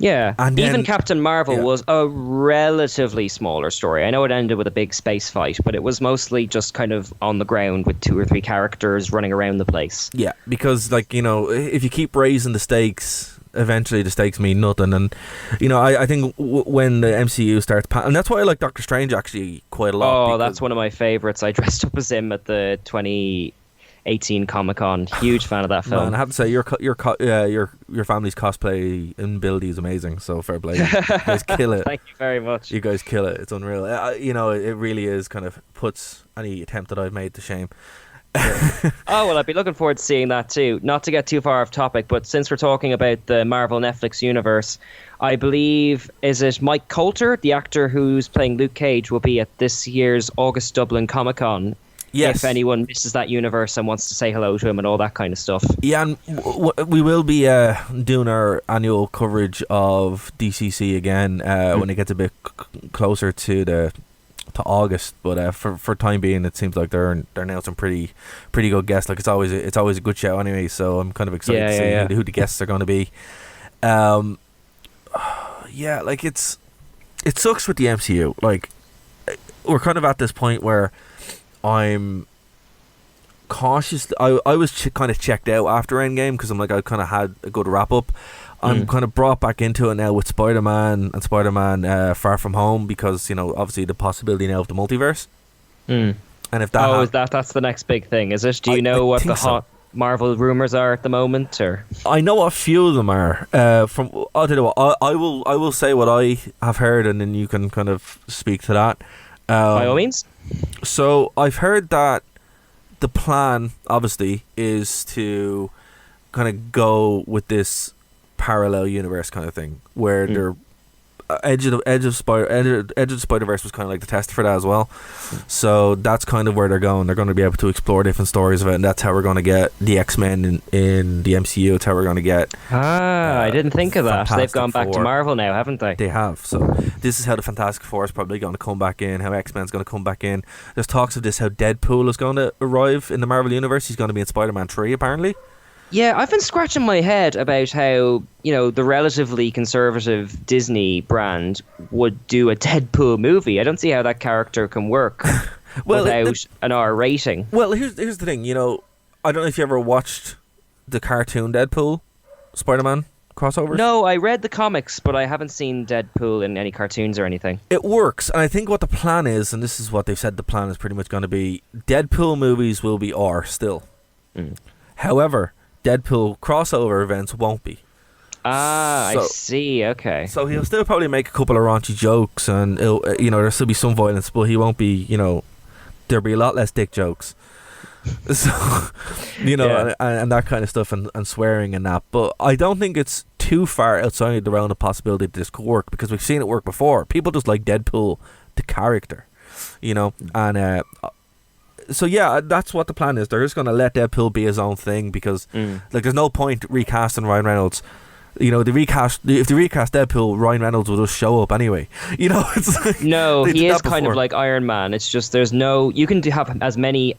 Yeah, and then, even Captain Marvel was a relatively smaller story. I know it ended with a big space fight, but it was mostly just kind of on the ground with 2 or 3 characters running around the place. Yeah, because like, you know, if you keep raising the stakes, eventually the stakes mean nothing. And you know, I think when the MCU starts, and that's why I like Doctor Strange actually quite a lot. Oh, that's one of my favourites. I dressed up as him at the 2018 Comic-Con. Huge fan of that film. Man, I have to say your family's cosplay in Buildy is amazing. So fair play. You guys kill it. Thank you very much. You guys kill it. It's unreal. You know, it really is kind of puts any attempt that I've made to shame. Oh, well, I'd be looking forward to seeing that too. Not to get too far off topic, but since we're talking about the Marvel Netflix universe, I believe, is it Mike Coulter, the actor who's playing Luke Cage, will be at this year's August Dublin Comic-Con. Yes. If anyone misses that universe and wants to say hello to him and all that kind of stuff. Yeah, and we will be doing our annual coverage of DCC again when it gets a bit closer to August. But for time being, it seems like they're now some pretty good guests. Like it's always a good show anyway. So I'm kind of excited to see who the guests are going to be. Yeah, like it sucks with the MCU. Like we're kind of at this point where I'm cautious. I was kind of checked out after Endgame because I'm like, I kind of had a good wrap up. I'm kind of brought back into it now with Spider-Man and Spider-Man Far From Home because, you know, obviously the possibility now of the multiverse. And if that that's the next big thing, is it? Do you know what the hot Marvel rumors are at the moment, or? I know a few of them are. I'll tell you what, I will say what I have heard, and then you can kind of speak to that. By all means. So I've heard that the plan, obviously, is to kind of go with this parallel universe kind of thing, where they're Edge of the Spider-Verse was kind of like the test for that as well. So that's kind of where they're going. They're going to be able to explore different stories of it, and that's how we're going to get the X-Men in the MCU. It's how we're going to get I didn't think of that. They've gone back to Marvel now, haven't they? They have. So this is how the Fantastic Four is probably going to come back in, how X-Men's going to come back in. There's talks of this, how Deadpool is going to arrive in the Marvel Universe. He's going to be in Spider-Man 3 apparently. Yeah, I've been scratching my head about how, you know, the relatively conservative Disney brand would do a Deadpool movie. I don't see how that character can work without an R rating. Well, here's the thing, you know, I don't know if you ever watched the cartoon Deadpool Spider-Man crossovers. No, I read the comics, but I haven't seen Deadpool in any cartoons or anything. It works, and I think what the plan is, and this is what they've said the plan is pretty much going to be, Deadpool movies will be R still. However, Deadpool crossover events won't be. I see. Okay. So he'll still probably make a couple of raunchy jokes, and you know, there'll still be some violence, but he won't be. You know, there'll be a lot less dick jokes. So, you know, and that kind of stuff, and swearing and that. But I don't think it's too far outside the realm of possibility that this could work, because we've seen it work before. People just like Deadpool, the character, you know, and. So yeah, that's what the plan is. They're just going to let Deadpool be his own thing, because like there's no point recasting Ryan Reynolds. You know, if they recast Deadpool, Ryan Reynolds will just show up anyway. You know, it's like, no, he is kind of like Iron Man. It's just you can have as many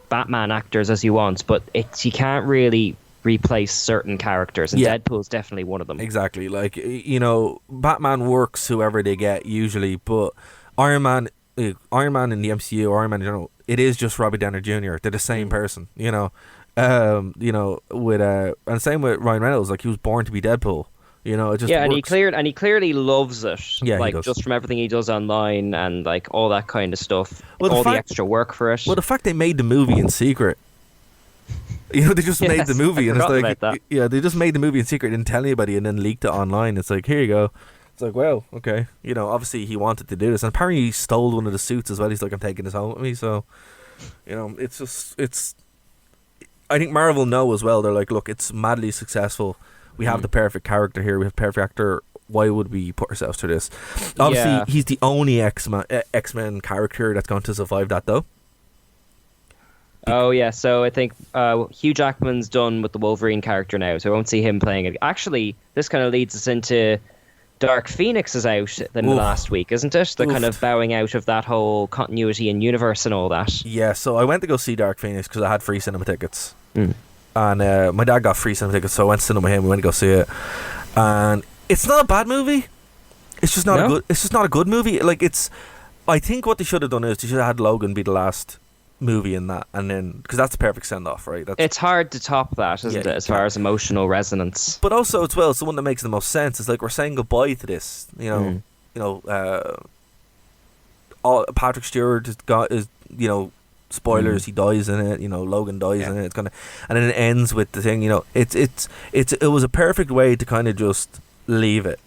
Batman actors as you want, but you can't really replace certain characters, and Deadpool's definitely one of them. Exactly, like, you know, Batman works whoever they get usually, but Iron Man in the MCU, or Iron Man in general, it is just Robert Downey Jr. They're the same person, you know. You know, with and same with Ryan Reynolds. Like, he was born to be Deadpool. You know, it just works. and he clearly loves it. Yeah, like, just from everything he does online and like all that kind of stuff. Well, the extra work for it. Well, the fact they made the movie in secret. You know, they just made the movie, and it's like, yeah, they just made the movie in secret, didn't tell anybody, and then leaked it online. It's like, here you go. It's like, well, okay. You know, obviously he wanted to do this, and apparently he stole one of the suits as well. He's like, I'm taking this home with me. So, you know, it's. I think Marvel know as well. They're like, look, it's madly successful. We have the perfect character here. We have perfect actor. Why would we put ourselves through this? Obviously, he's the only X-Men character that's going to survive that, though. Oh yeah, so I think Hugh Jackman's done with the Wolverine character now, so I won't see him playing it. Actually, this kind of leads us into Dark Phoenix is out the last week, isn't it? They're kind of bowing out of that whole continuity and universe and all that. Yeah, so I went to go see Dark Phoenix because I had free cinema tickets. And my dad got free cinema tickets, so I went to cinema with him. We went to go see it. And it's not a bad movie. It's just not a good. It's just not a good movie. Like, it's. I think what they should have done is they should have had Logan be the last movie in that, and then, because that's the perfect send off, right? It's hard to top that, isn't it, as far as emotional resonance? But also, as well, it's the one that makes the most sense. It's like, we're saying goodbye to this. You know, Patrick Stewart is you know, spoilers, he dies in it. You know, Logan dies in it. It's gonna, and then it ends with the thing. You know, it was a perfect way to kind of just leave it.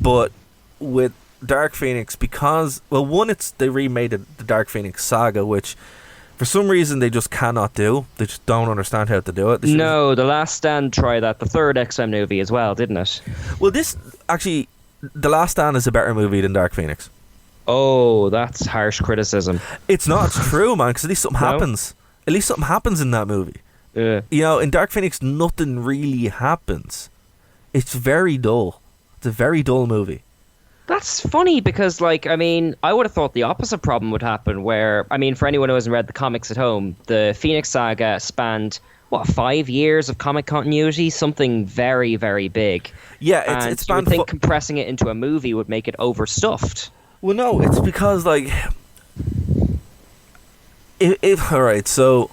But with Dark Phoenix, because, well, one, they remade the Dark Phoenix saga, which for some reason they just cannot do. They just don't understand how to do it. No, The Last Stand tried that, the third X-Men movie as well, didn't it? Well, this, actually, The Last Stand is a better movie than Dark Phoenix. Oh, that's harsh criticism. It's not. It's true, man, because at least something happens. At least something happens in that movie. You know, in Dark Phoenix, nothing really happens. It's very dull. It's a very dull movie. That's funny, because, like, I mean, I would have thought the opposite problem would happen, where, I mean, for anyone who hasn't read the comics at home, the Phoenix Saga spanned, 5 years of comic continuity? Something very, very big. Yeah, it's you would think compressing it into a movie would make it overstuffed. Well, no, it's because, like, if alright, so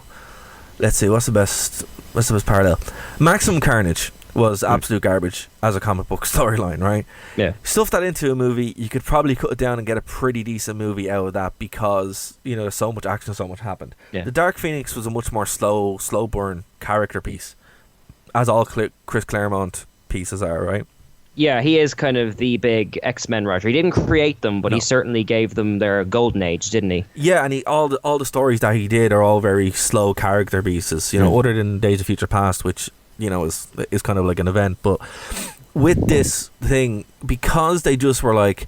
let's see, what's the best parallel? Maximum Carnage was absolute garbage as a comic book storyline, right? Yeah. Stuff that into a movie, you could probably cut it down and get a pretty decent movie out of that because, you know, there's so much action, so much happened. Yeah. The Dark Phoenix was a much more slow burn character piece, as all Chris Claremont pieces are, right? Yeah, he is kind of the big X-Men writer. He didn't create them, but he certainly gave them their golden age, didn't he? Yeah, and all the stories that he did are all very slow character pieces, you know, other than Days of Future Past, which, you know, is kind of like an event. But with this thing, because they just were like,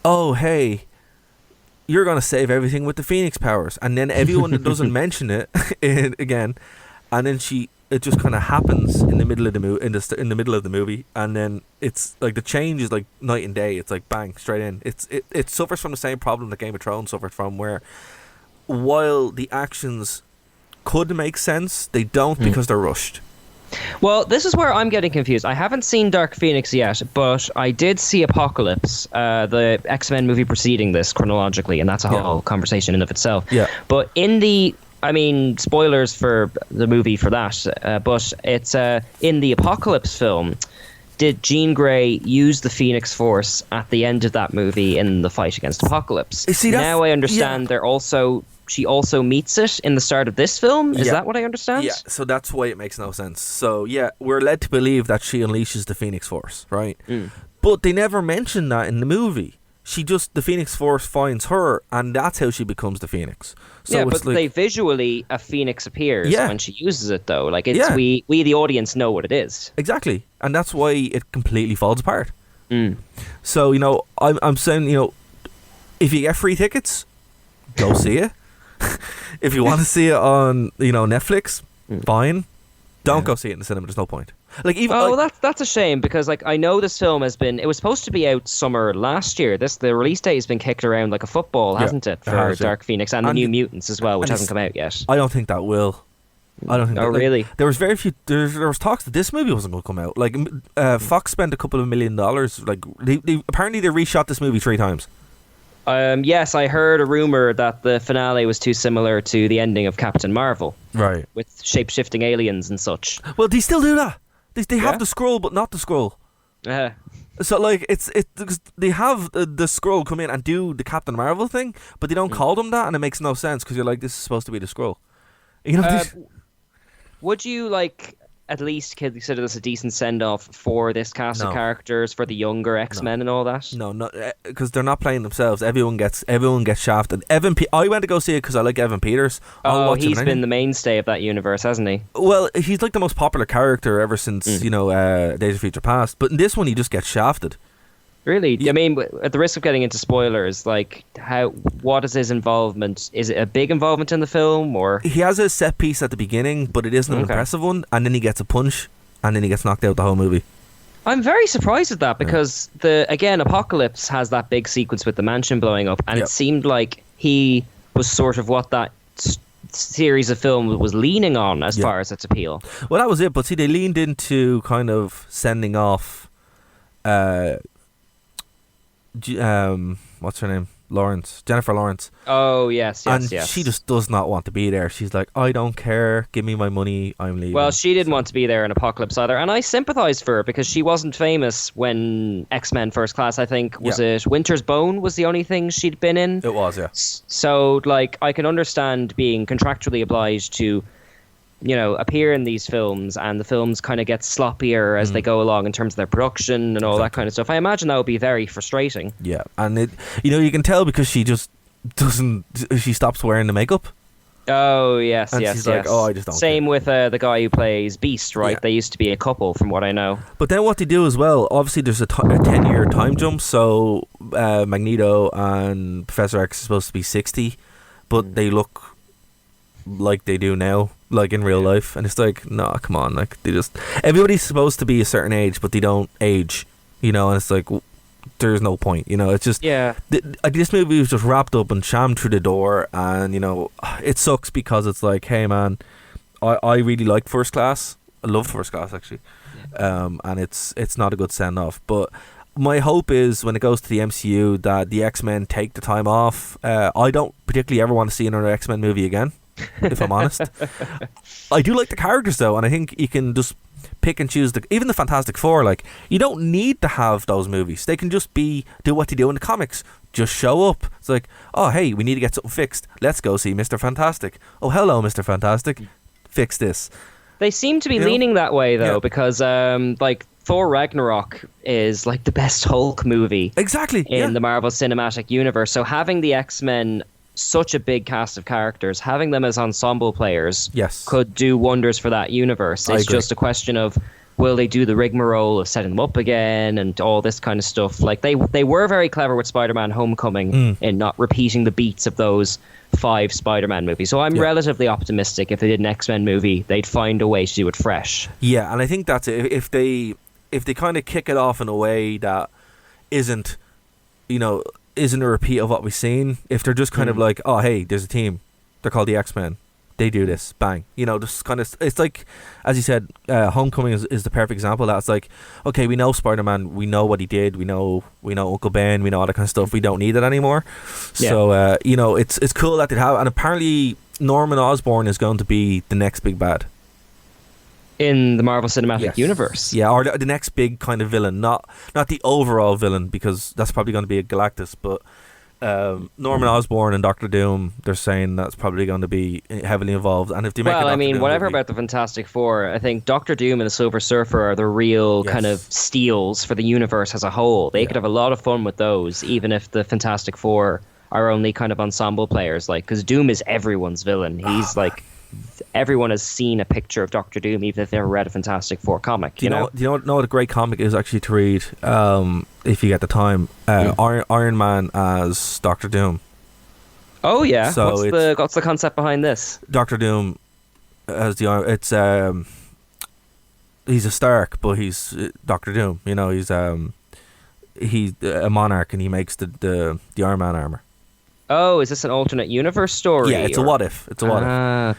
oh, hey, you're going to save everything with the Phoenix powers. And then everyone that doesn't mention it again, and then it just kind of happens in the middle of the movie, and then it's like the change is like night and day. It's like bang, straight in. It suffers from the same problem that Game of Thrones suffered from, where while the actions could make sense, they don't because they're rushed. Well, this is where I'm getting confused. I haven't seen Dark Phoenix yet, but I did see Apocalypse, the X-Men movie preceding this chronologically, and that's a whole conversation in of itself. Yeah. But spoilers for the movie for that, but it's in the Apocalypse film, did Jean Grey use the Phoenix Force at the end of that movie in the fight against Apocalypse? Now I understand she also meets it in the start of this film. Is that what I understand? Yeah, so that's why it makes no sense. So yeah, we're led to believe that she unleashes the Phoenix Force, right? But they never mention that in the movie. The Phoenix Force finds her, and that's how she becomes the Phoenix. So yeah, it's but visually a Phoenix appears when she uses it, though. Like we the audience know what it is. Exactly, and that's why it completely falls apart. So, you know, I'm saying, you know, if you get free tickets, go see it. If you want to see it on, you know, Netflix, fine. Don't go see it in the cinema. There's no point. Like that's a shame, because like I know this film it was supposed to be out summer last year. The release date has been kicked around like a football, hasn't it, for Dark Phoenix and the New Mutants as well, which hasn't come out yet. I don't think that will. I don't think. Really? There was very few. There was talks that this movie wasn't going to come out. Like Fox spent a couple of $1 million. Like apparently they reshot this movie 3 times. Yes, I heard a rumor that the finale was too similar to the ending of Captain Marvel, right? With shape-shifting aliens and such. Well, they still do that. They have the scroll, but not the scroll. So like they have the scroll come in and do the Captain Marvel thing, but they don't call them that, and it makes no sense because you're like, this is supposed to be the scroll. You know. Would you like at least consider this a decent send-off for this cast of characters, for the younger X-Men and all that? No, because they're not playing themselves. Everyone gets shafted. I went to go see it because I like Evan Peters. He's been the mainstay of that universe, hasn't he? Well, he's like the most popular character ever since you know Days of Future Past. But in this one, he just gets shafted. Really? I mean, at the risk of getting into spoilers, like, what is his involvement? Is it a big involvement in the film, or...? He has a set piece at the beginning, but it isn't an impressive one, and then he gets a punch, and then he gets knocked out the whole movie. I'm very surprised at that, because, Apocalypse has that big sequence with the mansion blowing up, and it seemed like he was sort of what that series of films was leaning on as far as its appeal. Well, that was it, but see, they leaned into kind of sending off... what's her name? Jennifer Lawrence. Oh, yes. And she just does not want to be there. She's like, I don't care, give me my money, I'm leaving. Well, she didn't want to be there in Apocalypse either, and I sympathised for her because she wasn't famous when X-Men First Class, I think, was it Winter's Bone was the only thing she'd been in? It was, yeah. So, like, I can understand being contractually obliged to, you know, appear in these films, and the films kind of get sloppier as they go along in terms of their production and all that kind of stuff. I imagine that would be very frustrating. Yeah, and you can tell because she just she stops wearing the makeup. Oh, yes, and she's like, oh, I just don't Same care. with the guy who plays Beast, right? They used to be a couple, from what I know. But then what they do as well, obviously there's a 10-year time jump, so Magneto and Professor X are supposed to be 60, but they look like they do now, like in real life, and it's like, no, come on, like everybody's supposed to be a certain age, but they don't age, you know, and it's like, there's no point, you know. It's just this movie was just wrapped up and shammed through the door, and you know, it sucks because it's like, hey man, I really liked First Class. I loved First Class actually, and it's not a good send off. But my hope is when it goes to the MCU that the X-Men take the time off. I don't particularly ever want to see another X-Men movie again. if I'm honest. I do like the characters though, and I think you can just pick and choose even the Fantastic Four. Like, you don't need to have those movies. They can just do what they do in the comics. Just show up. It's like, oh hey, we need to get something fixed. Let's go see Mr. Fantastic. Oh hello, Mr. Fantastic. Fix this. They seem to be leaning that way though, because like Thor Ragnarok is like the best Hulk movie exactly in the Marvel Cinematic Universe. So having the X-Men, such a big cast of characters, having them as ensemble players could do wonders for that universe. It's just a question of, will they do the rigmarole of setting them up again and all this kind of stuff. Like they were very clever with Spider-Man Homecoming in not repeating the beats of those 5 Spider-Man movies. So I'm relatively optimistic if they did an X-Men movie, they'd find a way to do it fresh. Yeah, and I think that's it. If they kind of kick it off in a way that isn't a repeat of what we've seen, if they're just kind of like, oh hey, there's a team, they're called the X-Men, they do this, bang, just kind of, it's like, as you said, Homecoming is the perfect example. That's like, okay, we know Spider-Man, we know what he did, we know Uncle Ben, we know all that kind of stuff, we don't need it anymore. So it's cool that they have, and apparently Norman Osborn is going to be the next big bad in the Marvel Cinematic Universe. Yeah, or the next big kind of villain, not the overall villain, because that's probably going to be a Galactus, but Norman Osborn and Doctor Doom, they're saying that's probably going to be heavily involved. And if they make whatever about the Fantastic Four, I think Doctor Doom and the Silver Surfer are the real kind of steals for the universe as a whole. They could have a lot of fun with those, even if the Fantastic Four are only kind of ensemble players, like, because Doom is everyone's villain. He's like, everyone has seen a picture of Doctor Doom, even if they've never read a Fantastic Four comic. Do you know what a great comic is actually to read, if you get the time? Iron Man as Doctor Doom. Oh yeah. So what's the concept behind this? Doctor Doom as he's a Stark, but he's Doctor Doom. He's a monarch, and he makes the Iron Man armor. Oh, is this an alternate universe story? Yeah, it's a what if. It's a what if.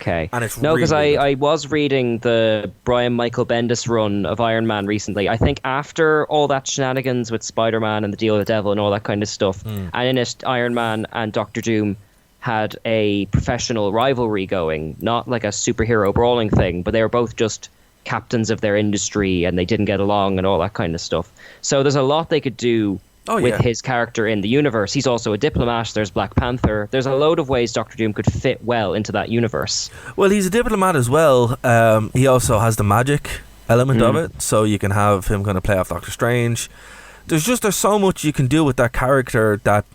Okay. And it's because I was reading the Brian Michael Bendis run of Iron Man recently. I think after all that shenanigans with Spider-Man and the Deal with the Devil and all that kind of stuff, and in it, Iron Man and Doctor Doom had a professional rivalry going, not like a superhero brawling thing, but they were both just captains of their industry and they didn't get along and all that kind of stuff. So there's a lot they could do with his character in the universe. He's also a diplomat. There's Black Panther. There's a load of ways Doctor Doom could fit well into that universe. Well, he's a diplomat as well. He also has the magic element of it, so you can have him kind of play off Doctor Strange. There's so much you can do with that character that,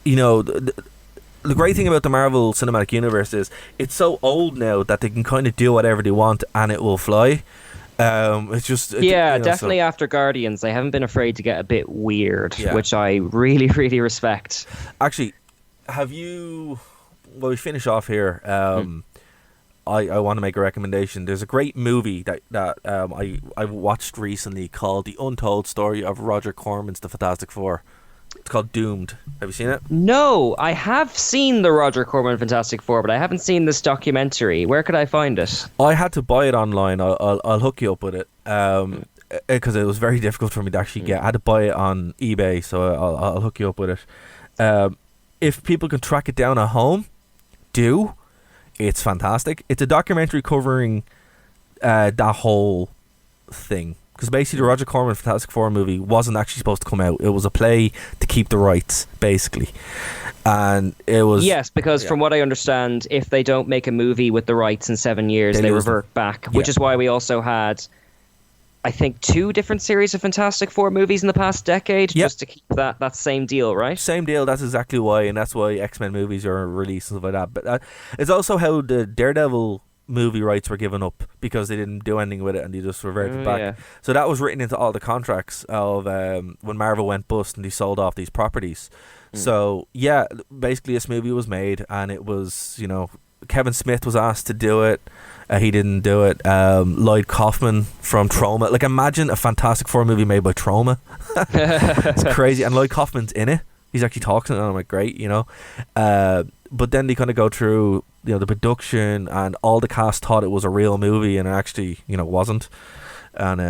the great thing about the Marvel Cinematic Universe is it's so old now that they can kind of do whatever they want and it will fly. It's just definitely after Guardians they haven't been afraid to get a bit weird, which I really, really respect. Actually, we finish off here, I want to make a recommendation. There's a great movie that I watched recently called The Untold Story of Roger Corman's The Fantastic Four. It's called Doomed. Have you seen it? No, I have seen the Roger Corman Fantastic Four, but I haven't seen this documentary. Where could I find it? I had to buy it online. I'll hook you up with it. Because it was very difficult for me to actually get. I had to buy it on eBay, so I'll hook you up with it. If people can track it down at home, do. It's fantastic. It's a documentary covering that whole thing. Because basically the Roger Corman Fantastic Four movie wasn't actually supposed to come out. It was a play to keep the rights, basically. And it was... Yes, because from what I understand, if they don't make a movie with the rights in 7 years, they revert back. Which is why we also had, I think, 2 different series of Fantastic Four movies in the past decade, just to keep that same deal, right? Same deal, that's exactly why. And that's why X-Men movies are released and stuff like that. But it's also how the Daredevil movie rights were given up because they didn't do anything with it and they just reverted back. Yeah. So that was written into all the contracts of when Marvel went bust and they sold off these properties. So basically this movie was made and it was, Kevin Smith was asked to do it. He didn't do it. Lloyd Kaufman from Trauma. Like, imagine a Fantastic Four movie made by Trauma. It's crazy. And Lloyd Kaufman's in it. He's actually talking and I'm like, great, but then they kind of go through the production and all the cast thought it was a real movie and it actually wasn't. And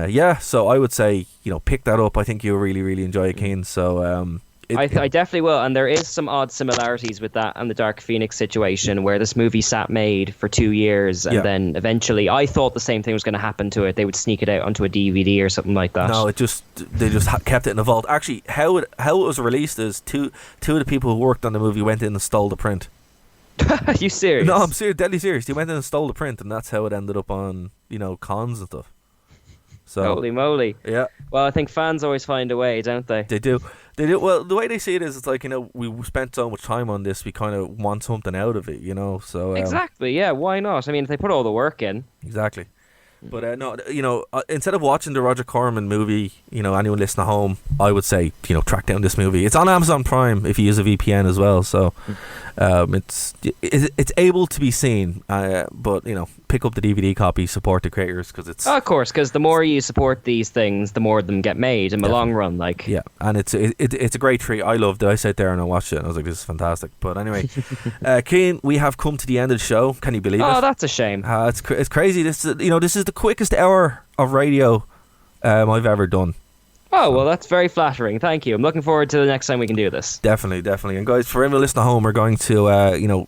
so I would say pick that up. I think you'll really, really enjoy it, Keen. So I definitely will, and there is some odd similarities with that and the Dark Phoenix situation, where this movie sat made for 2 years, and then eventually, I thought the same thing was going to happen to it. They would sneak it out onto a DVD or something like that. No, they just kept it in a vault. Actually, how it was released is two of the people who worked on the movie went in and stole the print. Are you serious? No, I'm serious, deadly serious. They went in and stole the print, and that's how it ended up on cons and stuff. So, holy moly! Yeah. Well, I think fans always find a way, don't they? They do. Well, the way they see it is, it's like, we spent so much time on this, we kind of want something out of it, So exactly. Yeah. Why not? I mean, if they put all the work in. Exactly. But no, instead of watching the Roger Corman movie, anyone listening at home, I would say, track down this movie. It's on Amazon Prime if you use a VPN as well, so it's able to be seen. But pick up the DVD copy, support the creators, because it's of course, because the more you support these things, the more of them get made in the long run. Like, yeah, and it's a great treat. I loved it. I sat there and I watched it, and I was like, this is fantastic. But anyway, Cian, we have come to the end of the show. Can you believe it? Oh, that's a shame. It's crazy. This is this is the quickest hour of radio I've ever done. Oh, well, that's very flattering. Thank you. I'm looking forward to the next time we can do this. Definitely. And guys, for everyone listening at home, we're going to,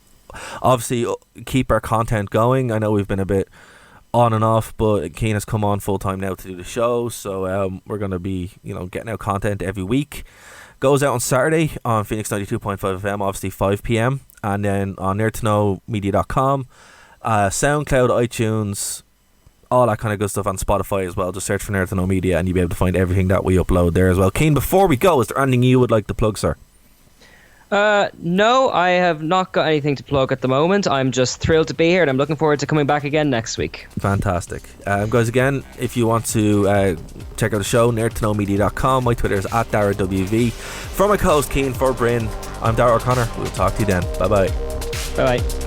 obviously keep our content going. I know we've been a bit on and off, but Cian has come on full time now to do the show. So we're going to be, getting out content every week. Goes out on Saturday on Phoenix 92.5 FM, obviously 5 p.m. And then on nerdtoknowmedia.com, SoundCloud, iTunes, all that kind of good stuff, on Spotify as well. Just search for Nerd to Know Media and you'll be able to find everything that we upload there as well. Cian, before we go, is there anything you would like to plug, sir? No, I have not got anything to plug at the moment. I'm just thrilled to be here, and I'm looking forward to coming back again next week. Fantastic. Guys, again, if you want to check out the show, nerdtoknowmedia.com. My Twitter is @DarraghWV. For my co-host Cian, for Bryn, I'm Darragh O'Connor. We'll talk to you then. Bye-bye. Bye-bye.